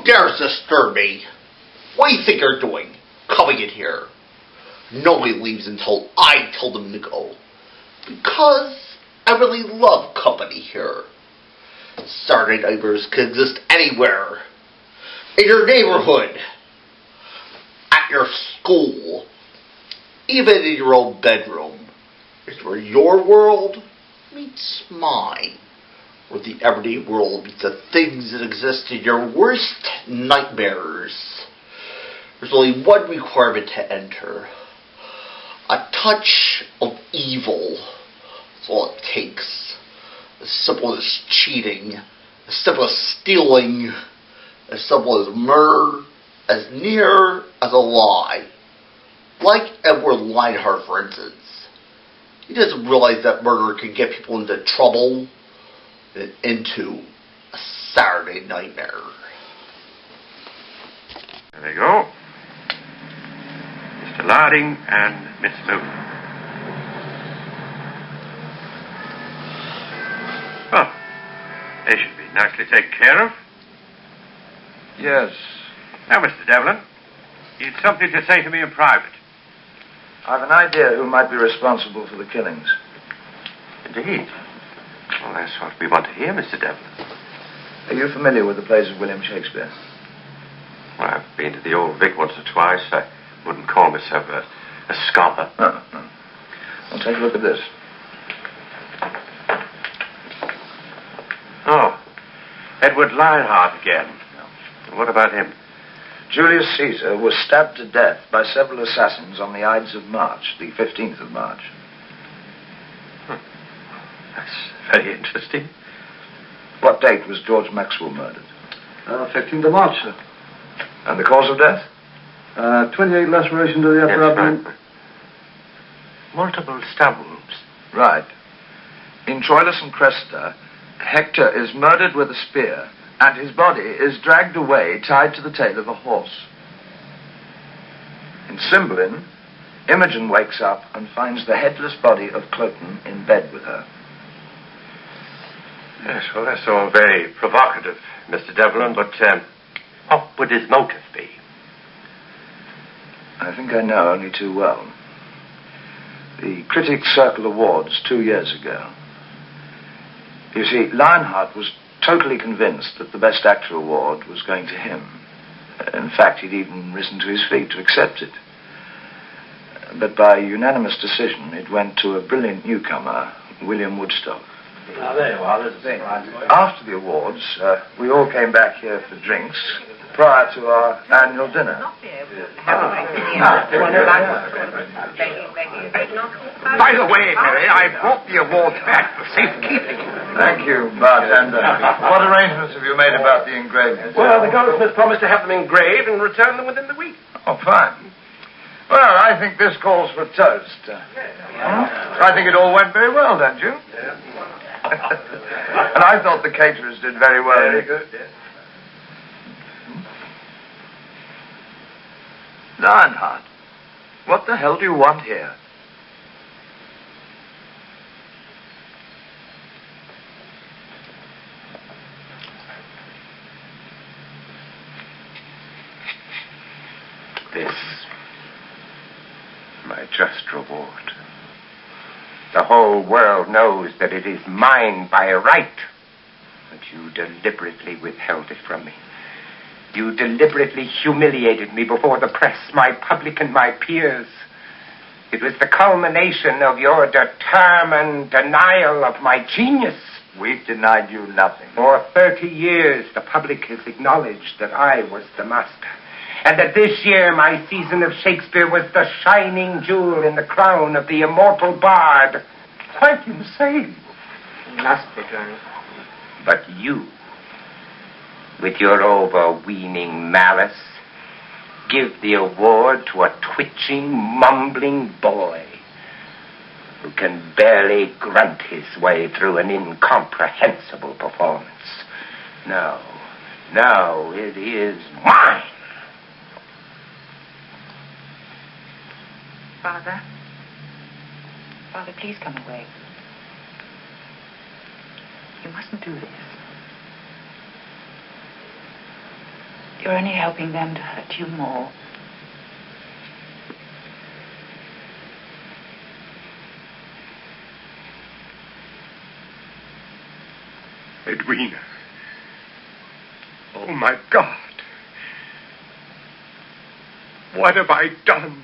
Who dares disturb me? What do you think you're doing, coming in here? Nobody leaves until I tell them to go. Because I really love company here. Saturday nightmares can exist anywhere. In your neighborhood. At your school. Even in your own bedroom. It's where your world meets mine. Where the everyday world meets the things that exist in your worst nightmares. There's only one requirement to enter. A touch of evil. That's all it takes. As simple as cheating. As simple as stealing. As simple as murder. As near as a lie. Like Edward Lionheart, for instance. He doesn't realize that murder can get people into trouble and into a Saturday nightmare. There they go. Mr. Larding and Miss Moon. Well, they should be nicely taken care of. Yes. Now, Mr. Devlin, you'd something to say to me in private. I've an idea who might be responsible for the killings. Indeed. Well, that's what we want to hear, Mr. Devlin. Are you familiar with the plays of William Shakespeare? Well, I've been to the Old Vic once or twice. I wouldn't call myself a scholar. No. Well, take a look at this. Oh, Edward Lionheart again. No. What about him? Julius Caesar was stabbed to death by several assassins on the Ides of March, the 15th of March. That's very interesting. What date was George Maxwell murdered? 15th of March, sir. And the cause of death? 28 laceration to the upper abdomen. Right. Multiple stab wounds. Right. In Troilus and Cressida, Hector is murdered with a spear, and his body is dragged away, tied to the tail of a horse. In Cymbeline, Imogen wakes up and finds the headless body of Cloten in bed with her. Yes, well, that's all very provocative, Mr. Devlin, but what would his motive be? I think I know only too well. The Critics' Circle Awards 2 years ago. You see, Lionheart was totally convinced that the Best Actor award was going to him. In fact, he'd even risen to his feet to accept it. But by unanimous decision, it went to a brilliant newcomer, William Woodstock. Ah, there you are. After the awards, we all came back here for drinks prior to our annual dinner. By the way, Mary, I brought the awards back for safekeeping. Thank you, bartender. What arrangements have you made about the engravings? Well, the goldsmith promised to have them engraved and return them within the week. Oh, fine. Well, I think this calls for a toast. I think it all went very well, don't you? And I thought the caterers did very well. Very good, yes. Lionheart, what the hell do you want here? This, my just reward. The whole world knows that it is mine by right, but you deliberately withheld it from me. You deliberately humiliated me before the press, my public, and my peers. It was the culmination of your determined denial of my genius. We've denied you nothing. For 30 years, the public has acknowledged that I was the master, and that this year my season of Shakespeare was the shining jewel in the crown of the immortal bard. Quite insane. Must be, Colonel. But you, with your overweening malice, give the award to a twitching, mumbling boy who can barely grunt his way through an incomprehensible performance. No, it is mine. Father, please come away. You mustn't do this. You're only helping them to hurt you more. Edwina. Oh, my God. What have I done?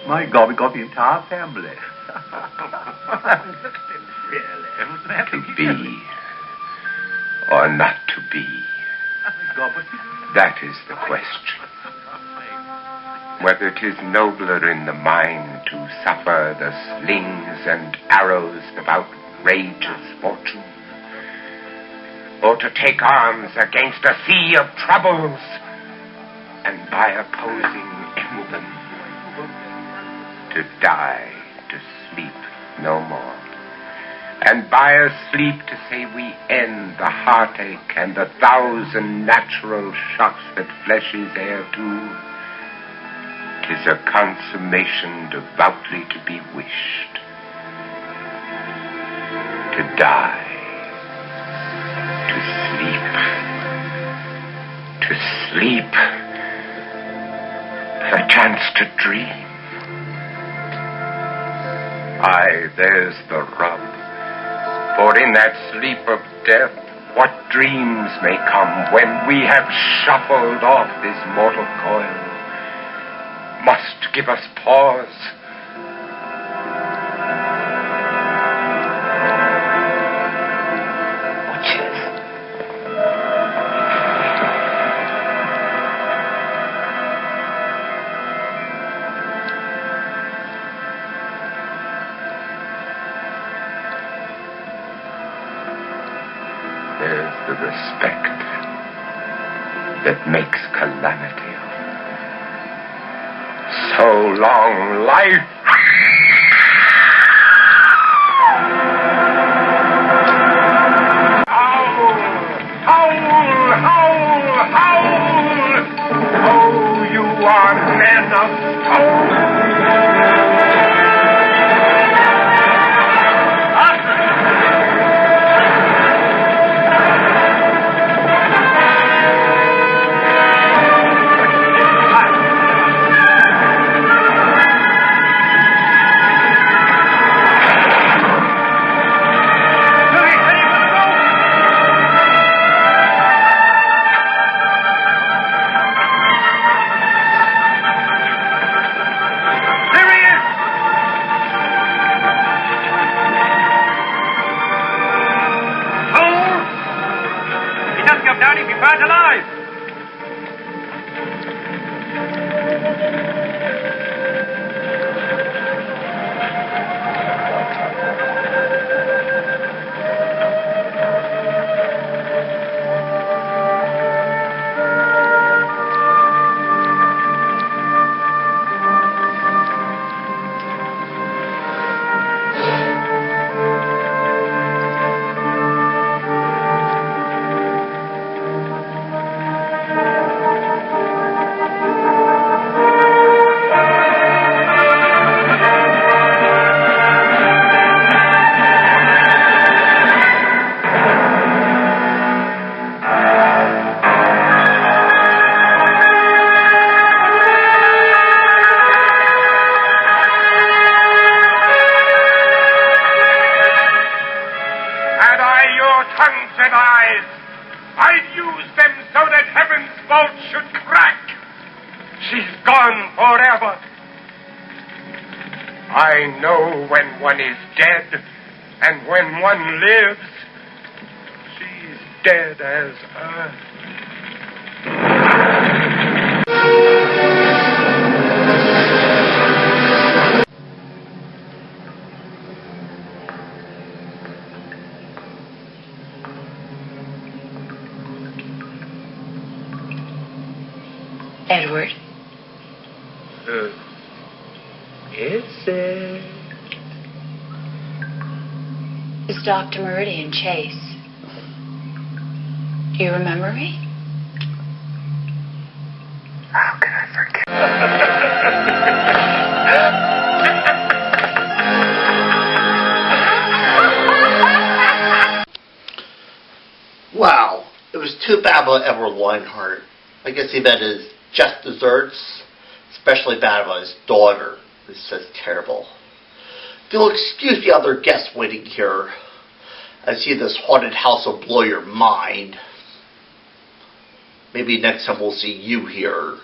My God, we got the entire family. To be or not to be? That is the question. Whether it is nobler in the mind to suffer the slings and arrows of outrageous fortune, or to take arms against a sea of troubles, and by opposing any of them, to die, to sleep no more. And by a sleep to say we end the heartache and the 1,000 natural shocks that flesh is heir to. 'Tis a consummation devoutly to be wished. To die. To sleep. To sleep. A chance to dream. Aye, there's the rub. For in that sleep of death, what dreams may come when we have shuffled off this mortal coil, must give us pause. There's the respect that makes calamity of so long life. Howl, howl, howl. Oh, you are men of stone. I know when one is dead, and when one lives, she's dead as earth. Edward. Is it? is Dr. Meridian Chase. Do you remember me? How can I forget? Wow, it was too bad about Edward Lionheart. I guess he meant his just desserts, especially bad about his daughter. It's just terrible. If you'll excuse the other guests waiting here, I see this haunted house will blow your mind. Maybe next time we'll see you here.